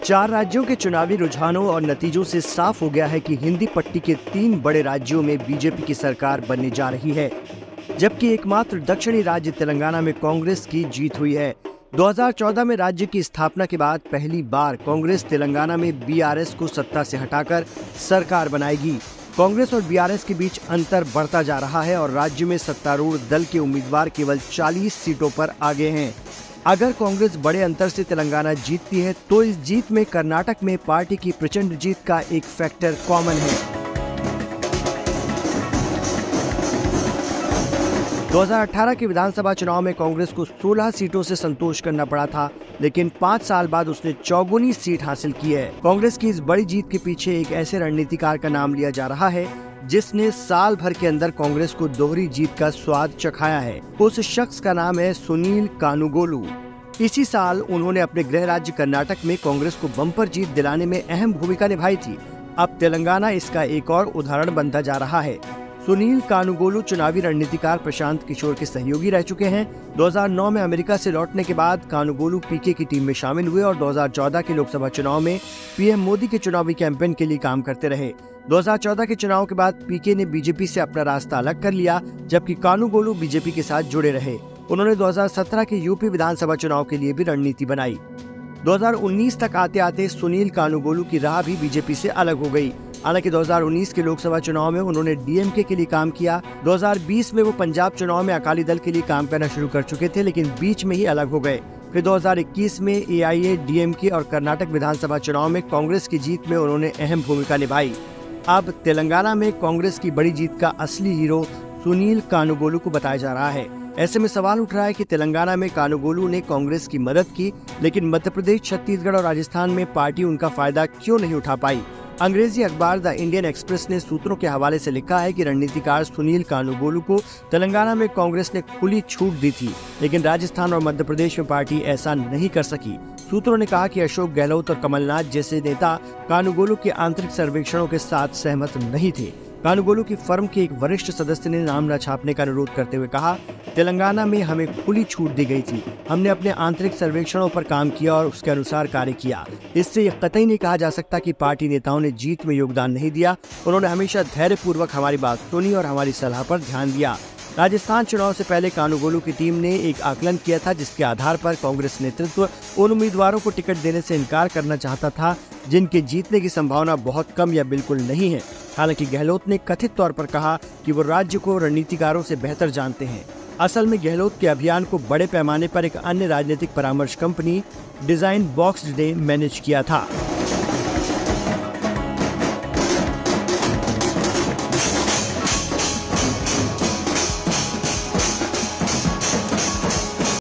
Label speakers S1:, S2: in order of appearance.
S1: 4 राज्यों के चुनावी रुझानों और नतीजों से साफ हो गया है कि हिंदी पट्टी के 3 बड़े राज्यों में बीजेपी की सरकार बनने जा रही है, जबकि एकमात्र दक्षिणी राज्य तेलंगाना में कांग्रेस की जीत हुई है। 2014 में राज्य की स्थापना के बाद पहली बार कांग्रेस तेलंगाना में बीआरएस को सत्ता से हटाकर सरकार बनाएगी। कांग्रेस और बीआरएस के बीच अंतर बढ़ता जा रहा है और राज्य में सत्तारूढ़ दल के उम्मीदवार केवल 40 सीटों पर आगे हैं। अगर कांग्रेस बड़े अंतर से तेलंगाना जीतती है तो इस जीत में कर्नाटक में पार्टी की प्रचंड जीत का एक फैक्टर कॉमन है। 2018 के विधानसभा चुनाव में कांग्रेस को 16 सीटों से संतोष करना पड़ा था, लेकिन 5 साल बाद उसने 54 सीट हासिल की है। कांग्रेस की इस बड़ी जीत के पीछे एक ऐसे रणनीतिकार का नाम लिया जा रहा है जिसने साल भर के अंदर कांग्रेस को दोहरी जीत का स्वाद चखाया है। उस शख्स का नाम है सुनील कानुगोलू। इसी साल उन्होंने अपने गृह राज्य कर्नाटक में कांग्रेस को बम्पर जीत दिलाने में अहम भूमिका निभाई थी। अब तेलंगाना इसका एक और उदाहरण बनता जा रहा है। सुनील कानुगोलू चुनावी रणनीतिकार प्रशांत किशोर के सहयोगी रह चुके हैं। 2009 में अमेरिका से लौटने के बाद कानुगोलू पीके की टीम में शामिल हुए और 2014 के लोकसभा चुनाव में पीएम मोदी के चुनावी कैंपेन के लिए काम करते रहे। 2014 के चुनाव के बाद पीके ने बीजेपी से अपना रास्ता अलग कर लिया, जबकि कानुगोलू बीजेपी के साथ जुड़े रहे। उन्होंने 2017 के यूपी विधानसभा चुनाव के लिए भी रणनीति बनाई। 2019 तक आते आते सुनील कानुगोलू की राह भी बीजेपी से अलग हो गई। हालांकि 2019 के लोकसभा चुनाव में उन्होंने डीएमके के लिए काम किया। 2020 में वो पंजाब चुनाव में अकाली दल के लिए काम करना शुरू कर चुके थे, लेकिन बीच में ही अलग हो गए। फिर 2021 में एआईए, डीएमके और कर्नाटक विधानसभा चुनाव में कांग्रेस की जीत में उन्होंने अहम भूमिका निभाई। अब तेलंगाना में कांग्रेस की बड़ी जीत का असली हीरो सुनील कानुगोलू को बताया जा रहा है। ऐसे में सवाल उठ रहा है कि तेलंगाना में कानुगोलू ने कांग्रेस की मदद की, लेकिन मध्य प्रदेश, छत्तीसगढ़ और राजस्थान में पार्टी उनका फायदा क्यों नहीं उठा पाई। अंग्रेजी अखबार द इंडियन एक्सप्रेस ने सूत्रों के हवाले से लिखा है कि रणनीतिकार सुनील कानुगोलू को तेलंगाना में कांग्रेस ने खुली छूट दी थी, लेकिन राजस्थान और मध्य प्रदेश में पार्टी ऐसा नहीं कर सकी। सूत्रों ने कहा कि अशोक गहलोत और कमलनाथ जैसे नेता कानुगोलू के आंतरिक सर्वेक्षणों के साथ सहमत नहीं थे। कानुगोलू की फर्म के एक वरिष्ठ सदस्य ने नाम न छापने का अनुरोध करते हुए कहा, तेलंगाना में हमें खुली छूट दी गई थी। हमने अपने आंतरिक सर्वेक्षणों पर काम किया और उसके अनुसार कार्य किया। इससे यह कतई नहीं कहा जा सकता कि पार्टी नेताओं ने जीत में योगदान नहीं दिया। उन्होंने हमेशा धैर्यपूर्वक हमारी बात सुनी और हमारी सलाह पर ध्यान दिया। राजस्थान चुनाव से पहले कानुगोलू की टीम ने एक आकलन किया था, जिसके आधार पर कांग्रेस नेतृत्व उन उम्मीदवारों को टिकट देने से इनकार करना चाहता था जिनके जीतने की संभावना बहुत कम या बिल्कुल नहीं है। हालांकि गहलोत ने कथित तौर पर कहा कि वो राज्य को रणनीतिकारों से बेहतर जानते हैं। असल में गहलोत के अभियान को बड़े पैमाने पर एक अन्य राजनीतिक परामर्श कंपनी डिजाइन बॉक्स ने मैनेज किया था।